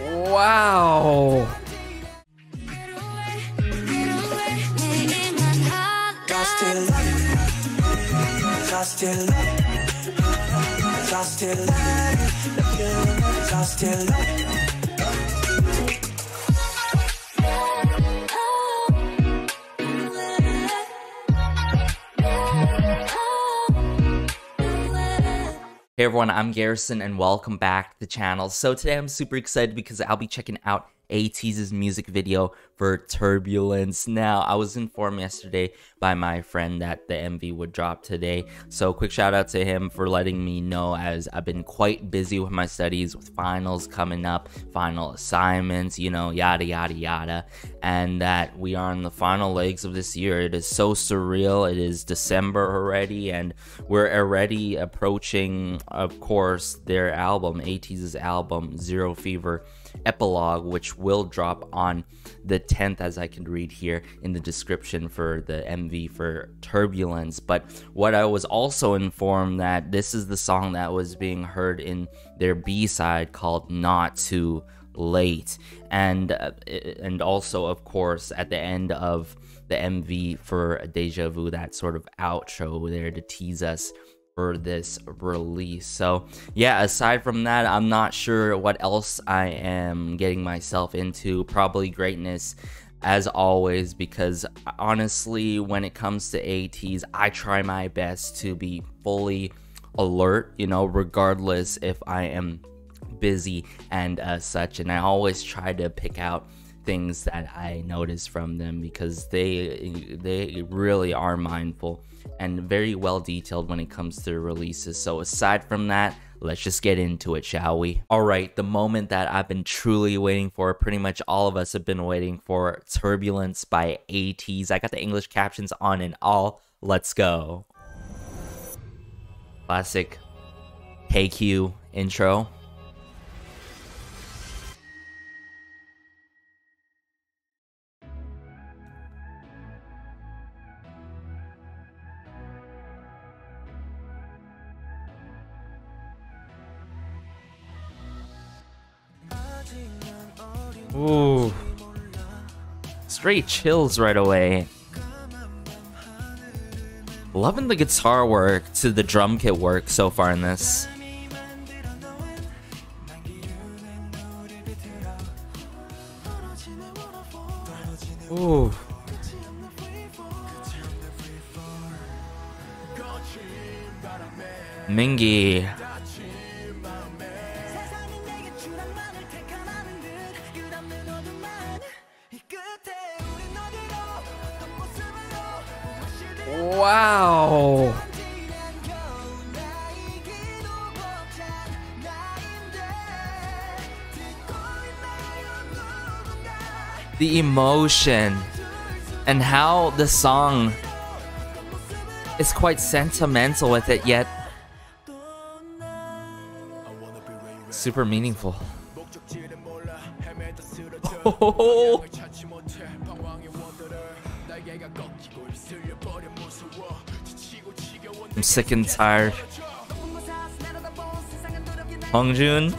Wow. Hey everyone, I'm Garrison and welcome back to the channel. So today I'm super excited because I'll be checking out ATEEZ's music video for Turbulence. Now, I was informed yesterday by my friend that the MV would drop today. So quick shout out to him for letting me know, as I've been quite busy with my studies, with finals coming up, final assignments, you know, yada yada yada. And that we are on the final legs of this year. It is so surreal. It is December already and we're already approaching, of course, their album, ATEEZ's album, Zero Fever Epilogue, which will drop on the 10th, as I can read here in the description for the MV for Turbulence. But what I was also informed that this is the song that was being heard in their B-side called Not Too Late, and also, of course, at the end of the MV for Deja Vu, that sort of outro there to tease us for this release. So yeah, aside from that, I'm not sure what else I am getting myself into. Probably greatness as always, because honestly, when it comes to ATEEZ, I try my best to be fully alert, you know, regardless if I am busy and such. And I always try to pick out things that I notice from them, because they really are mindful and very well detailed when it comes to releases. So aside from that, let's just get into it, shall we? Alright, the moment that I've been truly waiting for, pretty much all of us have been waiting for, Turbulence by ATEEZ. I got the English captions on and all. Let's go. Classic KQ intro. Ooh, straight chills right away. Loving the guitar work to the drum kit work so far in this. Ooh. Mingy. Wow. The emotion and how the song is quite sentimental with it, yet super meaningful. Oh. I'm sick and tired. Hongjun.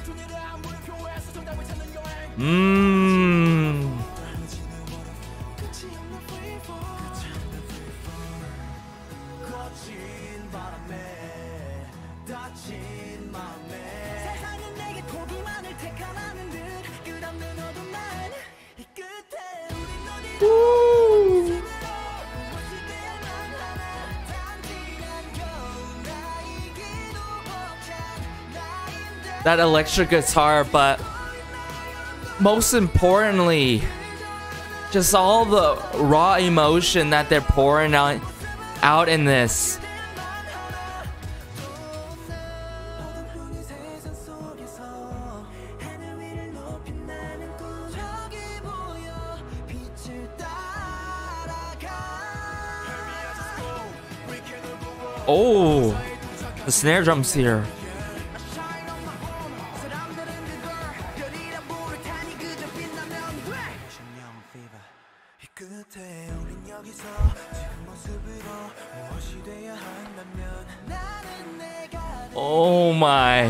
That electric guitar, but most importantly, just all the raw emotion that they're pouring out in this. Oh, the snare drums here. Oh my.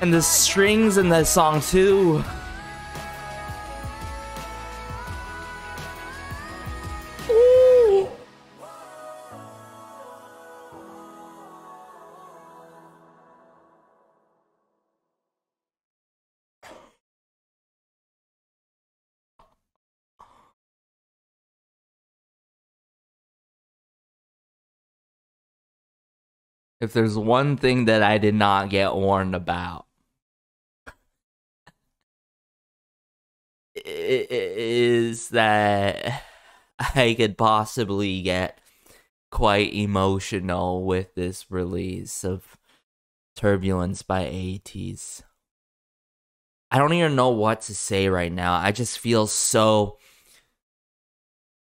And the strings in that song too. Ooh. If there's one thing that I did not get warned about, it is that I could possibly get quite emotional with this release of Turbulence by ATEEZ. I don't even know what to say right now. I just feel so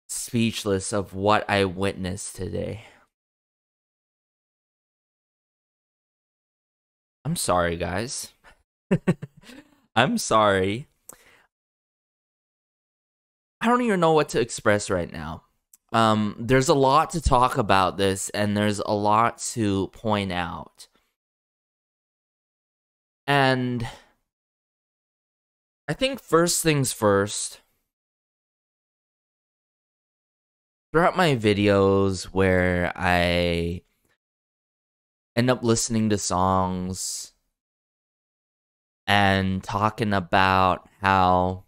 speechless of what I witnessed today. I'm sorry, guys. I'm sorry. I don't even know what to express right now. There's a lot to talk about this, and there's a lot to point out. And I think first things first, throughout my videos where I end up listening to songs and talking about how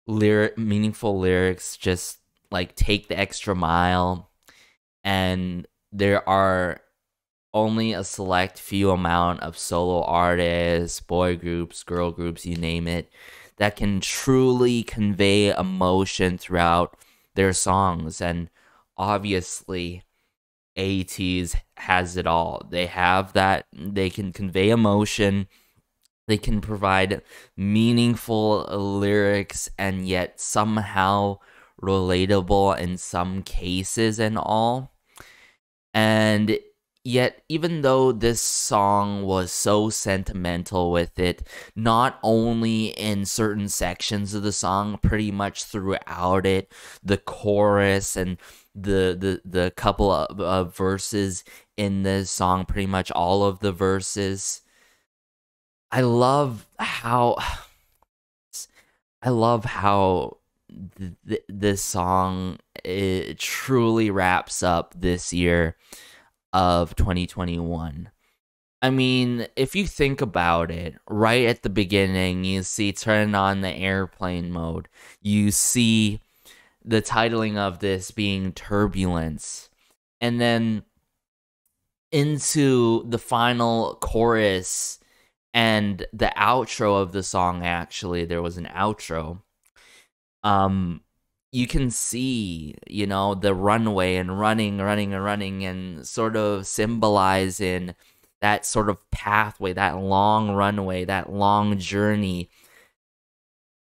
meaningful lyrics just like take the extra mile, and there are only a select few amount of solo artists, boy groups, girl groups, you name it, that can truly convey emotion throughout their songs. And obviously ATEEZ has it all. They have that. They can convey emotion, they can provide meaningful lyrics, and yet somehow relatable in some cases and all. And yet, even though this song was so sentimental with it, not only in certain sections of the song, pretty much throughout it, the chorus and the couple of verses in this song, pretty much all of the verses, I love how this song, it truly wraps up this year of 2021. I mean, if you think about it, right at the beginning, you see turn on the airplane mode. You see the titling of this being Turbulence. And then into the final chorus and the outro of the song, actually, there was an outro. You can see, you know, the runway and running and sort of symbolizing that sort of pathway, that long runway, that long journey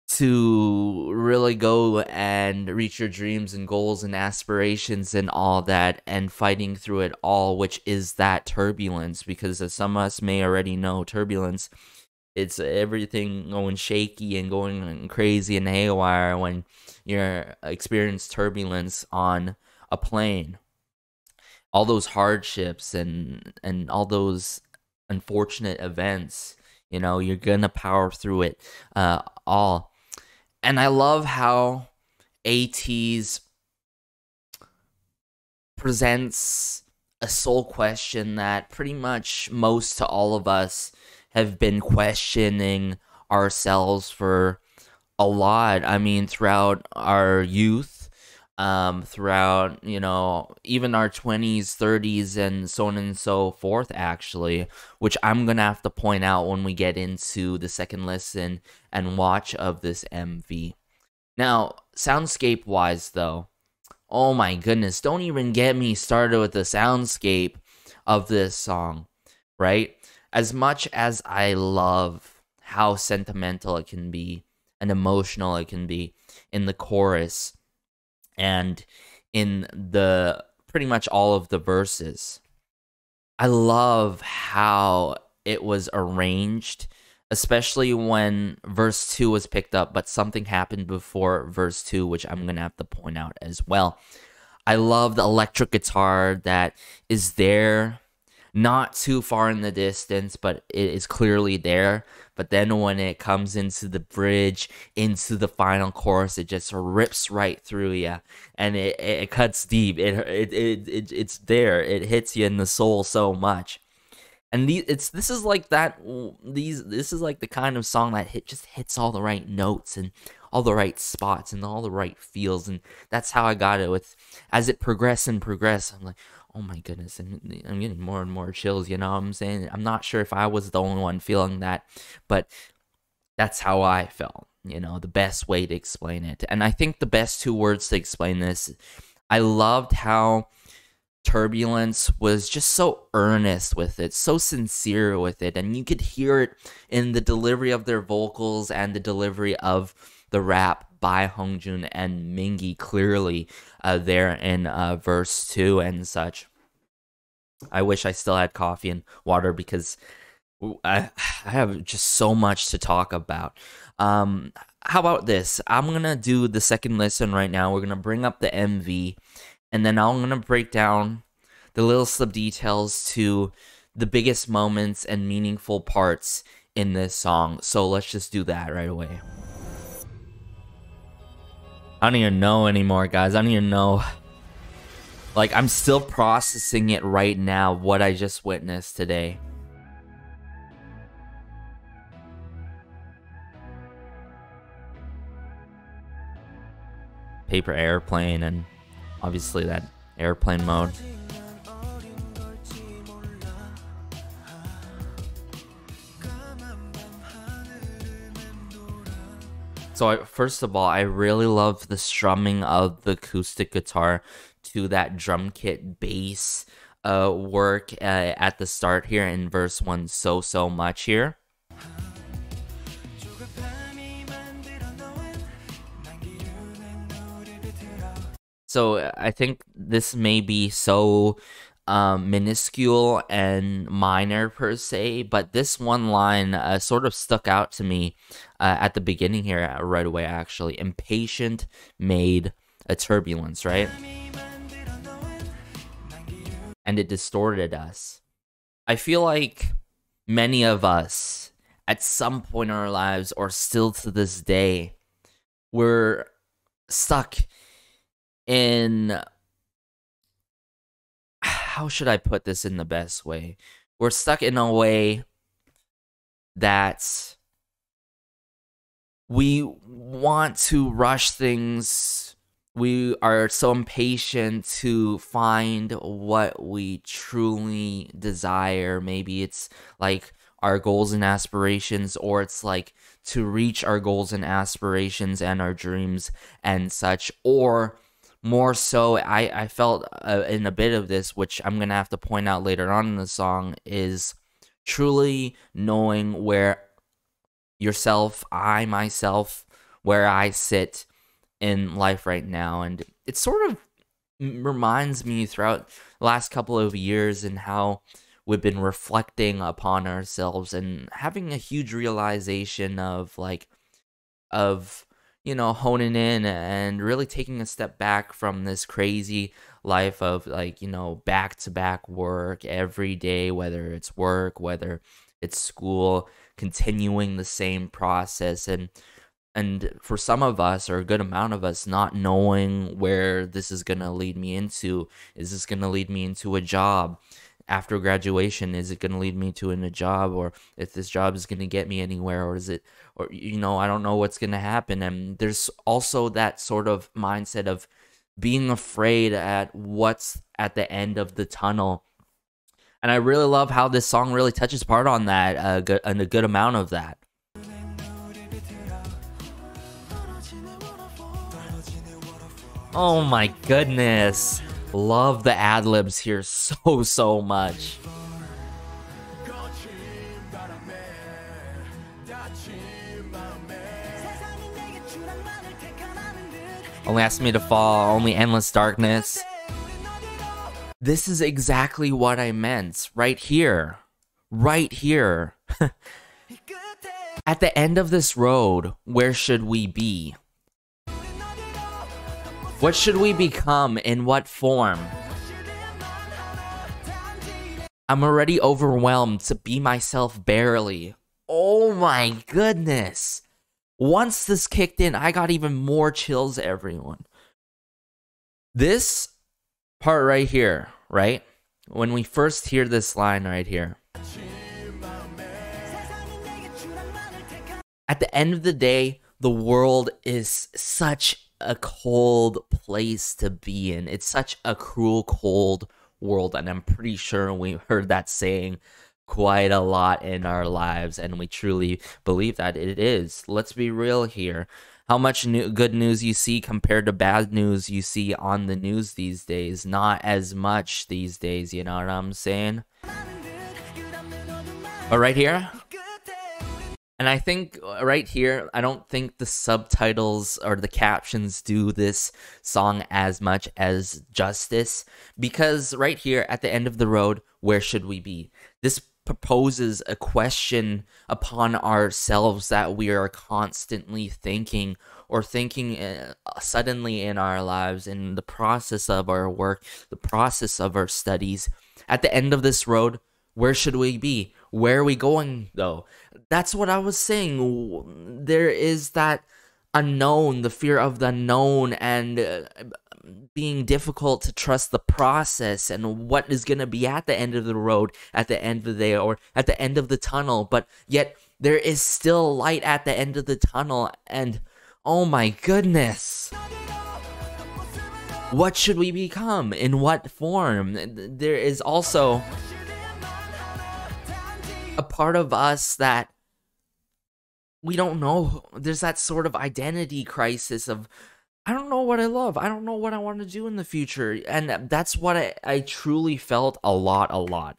to really go and reach your dreams and goals and aspirations and all that, and fighting through it all, which is that turbulence. Because as some of us may already know, turbulence, it's everything going shaky and going crazy and haywire when you're experience turbulence on a plane. All those hardships and all those unfortunate events, you know, you're gonna power through it all. And I love how ATEEZ presents a soul question that pretty much most to all of us have been questioning ourselves for a lot. I mean, throughout our youth, throughout, you know, even our 20s, 30s, and so on and so forth, actually, which I'm gonna have to point out when we get into the second listen and watch of this MV. Now, soundscape wise though, oh my goodness, don't even get me started with the soundscape of this song, right? As much as I love how sentimental it can be and emotional it can be in the chorus and in the pretty much all of the verses, I love how it was arranged, especially when verse 2 was picked up, but something happened before verse 2, which I'm gonna have to point out as well. I love the electric guitar that is there, not too far in the distance, but it is clearly there. But then when it comes into the bridge, into the final chorus, it just rips right through you, and it cuts deep. It's there. It hits you in the soul so much. And this is like the kind of song that just hits all the right notes and all the right spots and all the right feels, and that's how I got it. With as it progressed and progressed, I'm like, oh my goodness, I'm getting more and more chills. You know what I'm saying? I'm not sure if I was the only one feeling that, but that's how I felt. You know, the best way to explain it, and I think the best two words to explain this, I loved how Turbulence was just so earnest with it, so sincere with it, and you could hear it in the delivery of their vocals and the delivery of the rap by Hongjun and Mingi clearly there in verse 2 and such. I wish I still had coffee and water because I have just so much to talk about. How about this? I'm gonna do the second listen right now. We're gonna bring up the MV, and then I'm going to break down the little sub details to the biggest moments and meaningful parts in this song. So let's just do that right away. I don't even know anymore, guys. I don't even know. Like, I'm still processing it right now, what I just witnessed today. Paper airplane and obviously that airplane mode. So first of all, I really love the strumming of the acoustic guitar to that drum kit bass work at the start here in verse 1 so much here. So I think this may be so minuscule and minor per se, but this one line sort of stuck out to me at the beginning here right away, actually. Impatient made a turbulence, right? And it distorted us. I feel like many of us at some point in our lives, or still to this day, we're stuck in, how should I put this in the best way? We're stuck in a way that we want to rush things. We are so impatient to find what we truly desire. Maybe it's like our goals and aspirations, or it's like to reach our goals and aspirations and our dreams and such, or more so, I felt in a bit of this, which I'm going to have to point out later on in the song, is truly knowing where yourself, myself, where I sit in life right now. And it sort of reminds me throughout the last couple of years and how we've been reflecting upon ourselves and having a huge realization of you know, honing in and really taking a step back from this crazy life of, like, you know, back-to-back work every day, whether it's work, whether it's school, continuing the same process, and for some of us, or a good amount of us, not knowing where this is going to lead me into. Is this going to lead me into a job? After graduation, is it going to lead me to a job, or if this job is going to get me anywhere, or is it, or, you know, I don't know what's going to happen. And there's also that sort of mindset of being afraid at what's at the end of the tunnel. And I really love how this song really touches part on that, and a good amount of that. Oh my goodness. Love the ad-libs here so much. Only ask me to fall, only endless darkness. This is exactly what I meant right here. Right here. At the end of this road, where should we be? What should we become? In what form? I'm already overwhelmed to be myself barely. Oh my goodness. Once this kicked in, I got even more chills, everyone. This part right here, right? When we first hear this line right here. At the end of the day, the world is such a cold place to be in. It's such a cruel, cold world, and I'm pretty sure we heard that saying quite a lot in our lives, and we truly believe that it is. Let's be real here. How much good news you see compared to bad news you see on the news these days? Not as much these days, you know what I'm saying? But right here, and I think right here, I don't think the subtitles or the captions do this song as much as justice, because right here at the end of the road, where should we be? This proposes a question upon ourselves that we are constantly thinking, or thinking suddenly in our lives, in the process of our work, the process of our studies. At the end of this road, where should we be? Where are we going, though? That's what I was saying. There is that unknown, the fear of the unknown, and being difficult to trust the process and what is going to be at the end of the road, at the end of the day, or at the end of the tunnel. But yet, there is still light at the end of the tunnel, and oh my goodness. What should we become? In what form? There is also a part of us that we don't know. There's that sort of identity crisis of, I don't know what I love. I don't know what I want to do in the future. And that's what I truly felt a lot.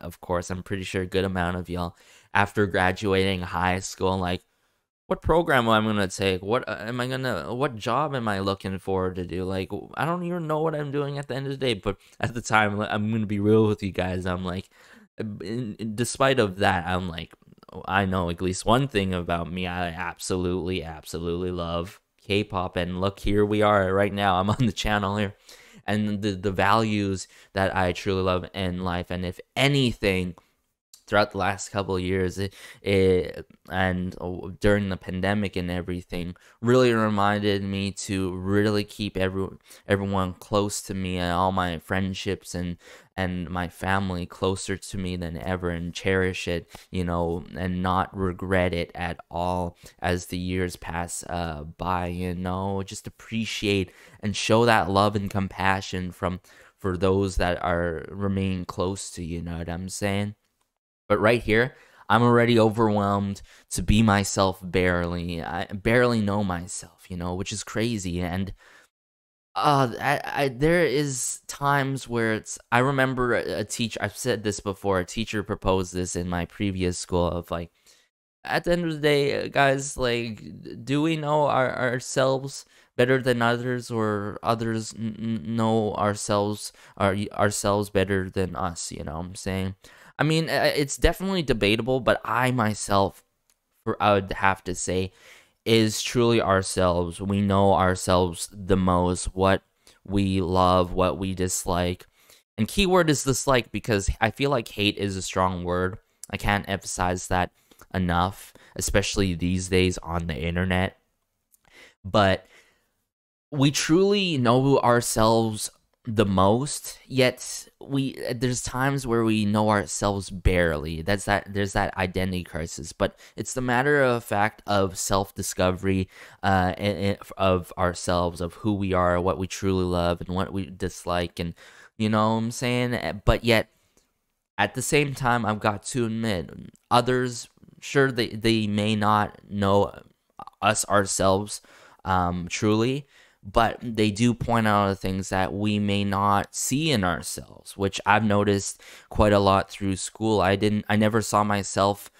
Of course, I'm pretty sure a good amount of y'all after graduating high school, like, what program am I going to take? What job am I looking forward to do? Like, I don't even know what I'm doing at the end of the day. But at the time, I'm going to be real with you guys. I'm like, despite of that, I'm like, I know at least one thing about me. I absolutely love K-pop, and look, here we are right now. I'm on the channel here, and the values that I truly love in life. And if anything, throughout the last couple of years, and during the pandemic and everything, really reminded me to really keep everyone close to me, and all my friendships and my family closer to me than ever, and cherish it, you know, and not regret it at all as the years pass by, you know. Just appreciate and show that love and compassion for those that are remain close to you, you know what I'm saying? But right here, I'm already overwhelmed to be myself barely. I barely know myself, you know, which is crazy. And there is times where I remember a teacher, I've said this before, a teacher proposed this in my previous school of like, at the end of the day, guys, like, do we know ourselves better than others, or others know ourselves better than us, you know what I'm saying? I mean, it's definitely debatable, but I myself, I would have to say, is truly ourselves. We know ourselves the most, what we love, what we dislike. And keyword is dislike, because I feel like hate is a strong word. I can't emphasize that enough, especially these days on the internet. But we truly know ourselves the most, yet there's times where we know ourselves barely. There's that identity crisis, but it's the matter of fact of self-discovery of ourselves, of who we are, what we truly love, and what we dislike, and you know what I'm saying? But yet at the same time, I've got to admit, others, sure, they may not know us ourselves truly, but they do point out the things that we may not see in ourselves, which I've noticed quite a lot through school. I never saw myself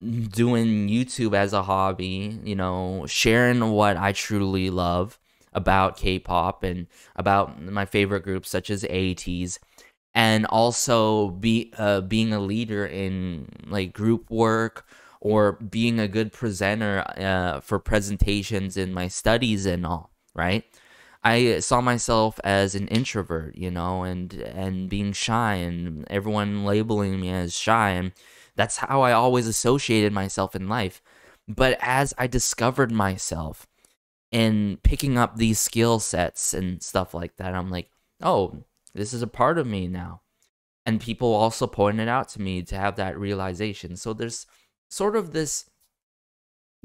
doing YouTube as a hobby, you know, sharing what I truly love about K-pop and about my favorite groups such as ATEEZ, and also being a leader in like group work, or being a good presenter for presentations in my studies and all. Right? I saw myself as an introvert, you know, and being shy, and everyone labeling me as shy, and that's how I always associated myself in life. But as I discovered myself in picking up these skill sets and stuff like that, I'm like, oh, this is a part of me now. And people also pointed out to me to have that realization. So there's sort of this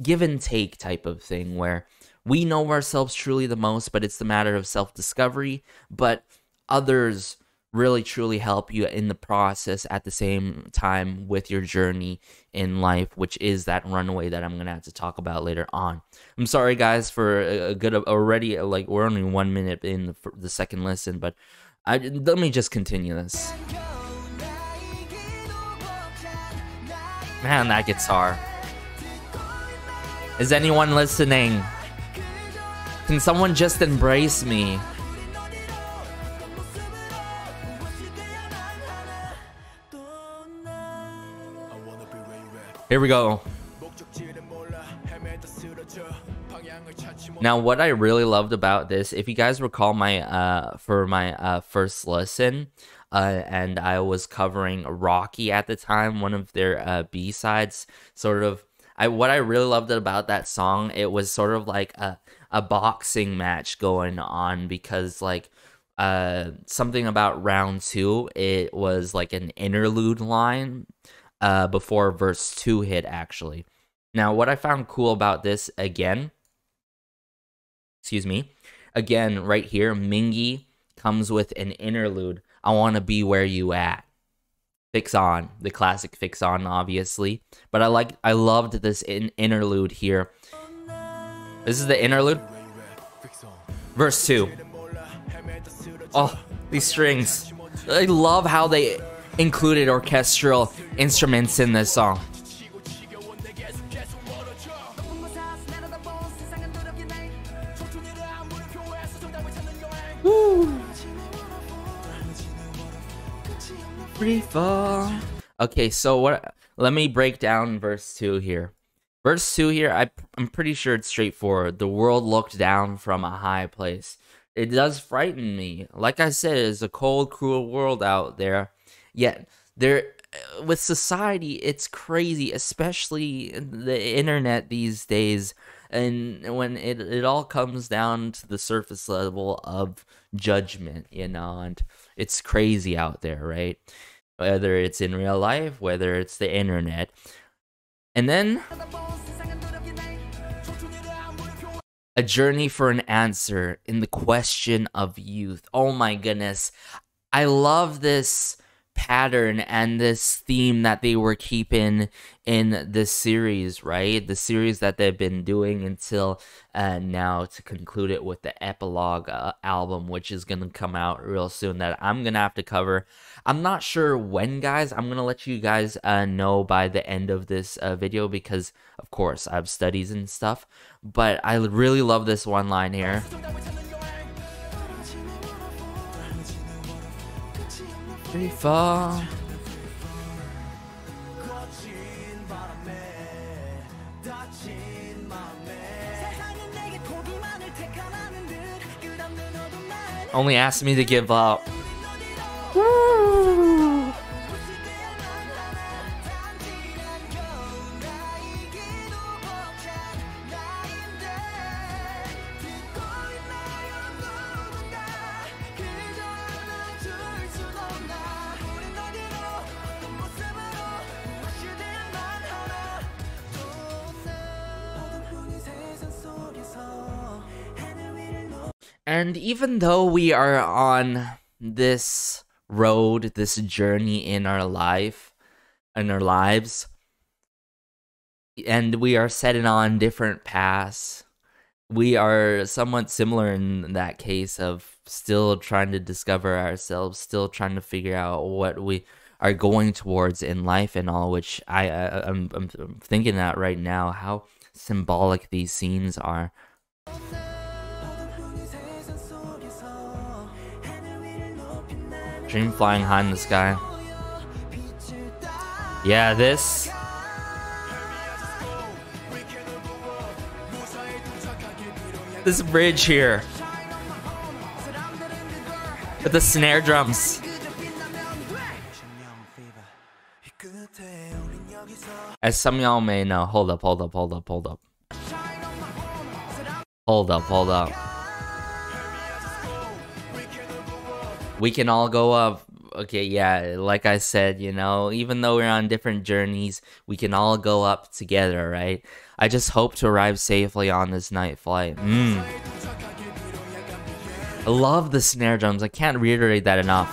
give and take type of thing where we know ourselves truly the most, but it's the matter of self-discovery. But others really truly help you in the process at the same time with your journey in life, which is that runway that I'm gonna have to talk about later on. I'm sorry guys for a good already, like we're only 1 minute in the second listen, but let me just continue this. Man, that guitar. Is anyone listening? Can someone just embrace me? Here we go. Now, what I really loved about this, if you guys recall my for my first listen, and I was covering Rocky at the time, one of their B-sides, sort of. What I really loved about that song, it was sort of like a boxing match going on, because like something about round 2, it was like an interlude line before verse 2 hit actually. Now, what I found cool about this again, right here, Mingy comes with an interlude. I want to be where you at. Fix On, the classic Fix On, obviously. But I loved this interlude here. This is the interlude. Verse 2. Oh, these strings. I love how they included orchestral instruments in this song. Woo. Free fall. Okay, so let me break down verse 2 here. Verse 2 here, I'm pretty sure it's straightforward. The world looked down from a high place. It does frighten me. Like I said, it's a cold, cruel world out there. Yet, with society, it's crazy, especially the internet these days. And when it all comes down to the surface level of judgment, you know, and it's crazy out there, right? Whether it's in real life, whether it's the internet. And then a journey for an answer in the question of youth. Oh my goodness. I love this pattern and this theme that they were keeping in this series, right? The series that they've been doing until now, to conclude it with the Epilogue album, which is going to come out real soon, that I'm going to have to cover. I'm not sure when, guys. I'm going to let you guys know by the end of this video, because, of course, I have studies and stuff. But I really love this one line here. Free fall. Only asked me to give up. Woo. And even though we are on this road, this journey in our lives, and we are setting on different paths, we are somewhat similar in that case of still trying to discover ourselves, still trying to figure out what we are going towards in life and all, which I'm thinking that right now, how symbolic these scenes are. Dream flying high in the sky. Yeah, this bridge here. with the snare drums. As some of y'all may know, hold up. We can all go up. Okay, yeah, like I said, you know, even though we're on different journeys, we can all go up together, right? I just hope to arrive safely on this night flight. I love the snare drums. I can't reiterate that enough.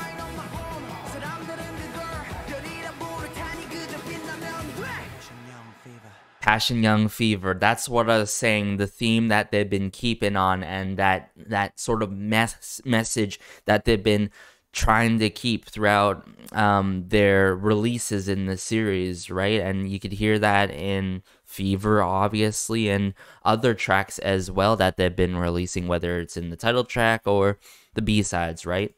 Passion Young Fever, that's what I was saying, the theme that they've been keeping on, and that sort of message that they've been trying to keep throughout their releases in the series, right? And you could hear that in Fever, obviously, and other tracks as well that they've been releasing, whether it's in the title track or the B-sides, right?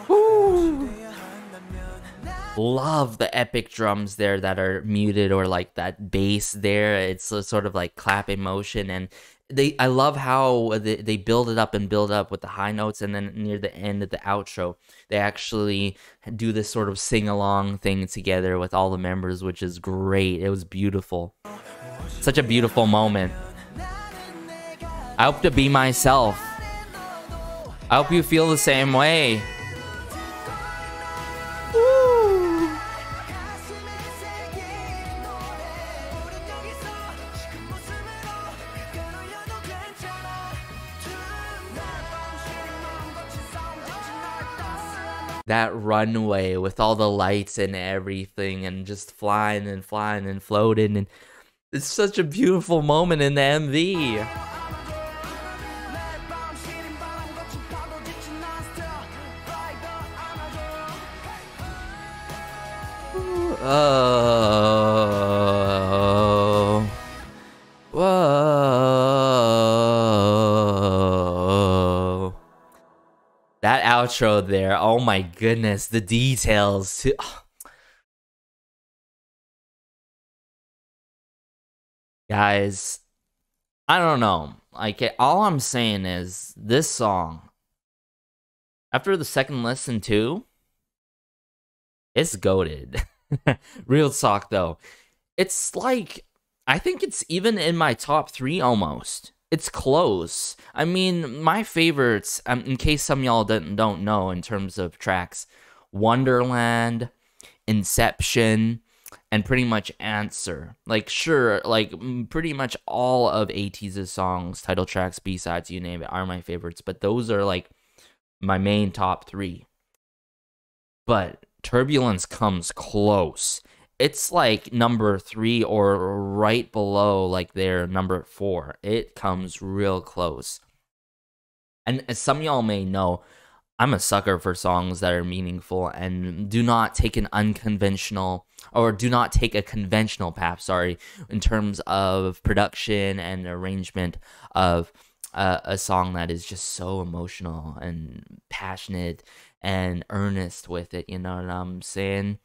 Woo! Love the epic drums there that are muted, or like that bass there. It's a sort of like clapping motion, and I love how they build it up and build up with the high notes, and then near the end of the outro, they actually do this sort of sing-along thing together with all the members, which is great. It was beautiful. Such a beautiful moment. I hope to be myself. I hope you feel the same way. That runway with all the lights and everything, and just flying and floating, and it's such a beautiful moment in the MV. Oh, whoa. That outro there, oh my goodness, the details. Guys, I don't know. Like, all I'm saying is, this song, after the second listen too, it's goated. Real talk though. It's like, I think it's even in my top 3 almost. It's close. I mean, my favorites, in case some of y'all don't know in terms of tracks, Wonderland, Inception, and pretty much Answer. Like, sure, like, pretty much all of ATEEZ's songs, title tracks, B-sides, you name it, are my favorites. But those are, like, my main top 3. But Turbulence comes close. It's like number 3 or right below, like their number 4. It comes real close. And as some of y'all may know, I'm a sucker for songs that are meaningful and do not take an unconventional, or do not take a conventional path, sorry, in terms of production and arrangement of a song that is just so emotional and passionate and earnest with it, you know what I'm saying?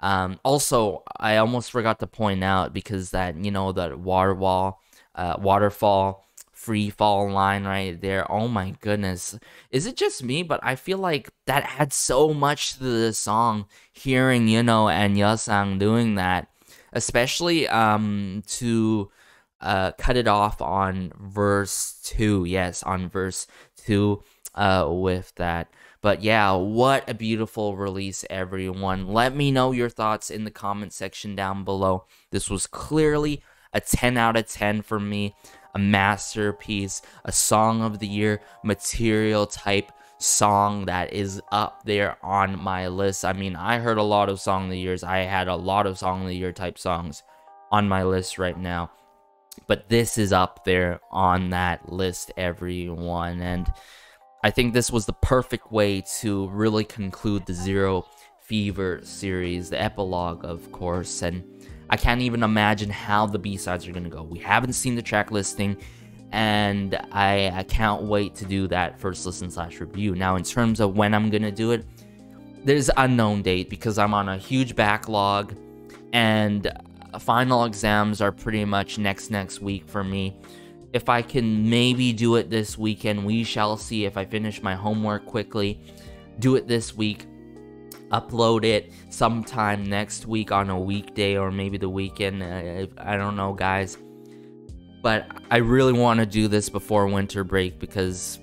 Also, I almost forgot to point out, because that, you know, that waterfall, free fall line right there, oh my goodness, is it just me? But I feel like that adds so much to the song, hearing, you know, and Yesang doing that, especially to cut it off on verse 2. Yes, on verse 2 with that. But yeah, what a beautiful release, everyone. Let me know your thoughts in the comment section down below. This was clearly a 10 out of 10 for me. A masterpiece, a song of the year, material type song that is up there on my list. I mean, I heard a lot of song of the years. I had a lot of song of the year type songs on my list right now. But this is up there on that list, everyone. And I think this was the perfect way to really conclude the Zero Fever series, the epilogue, of course, and I can't even imagine how the B-sides are going to go. We haven't seen the track listing, and I can't wait to do that first listen / review. Now, in terms of when I'm going to do it, there's an unknown date, because I'm on a huge backlog, and final exams are pretty much next week for me. if I can maybe do it this weekend. We shall see. If I finish my homework quickly, do it this week, upload it sometime next week on a weekday or maybe the weekend. I don't know, guys, but I really want to do this before winter break because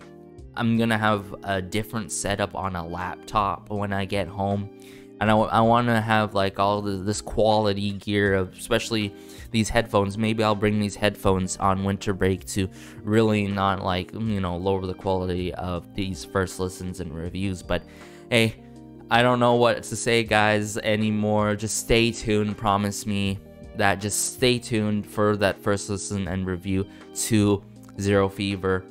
I'm gonna have a different setup on a laptop when I get home, and I want to have like all this quality gear, of especially these headphones. Maybe I'll bring these headphones on winter break to really not, like, you know, lower the quality of these first listens and reviews. But hey, I don't know what to say, guys, anymore. Just stay tuned. Promise me that. Just stay tuned for that first listen and review to Zero Fever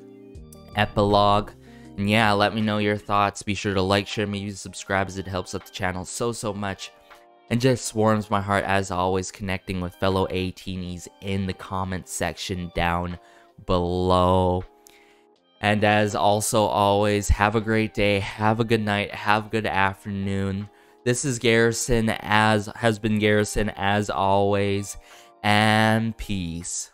Epilogue. And yeah, let me know your thoughts. Be sure to like, share, maybe subscribe, as it helps out the channel so much. And just warms my heart, as always, connecting with fellow ATEEZ in the comment section down below. And as also always, have a great day, have a good night, have a good afternoon. This is Garrison, has been Garrison as always, and peace.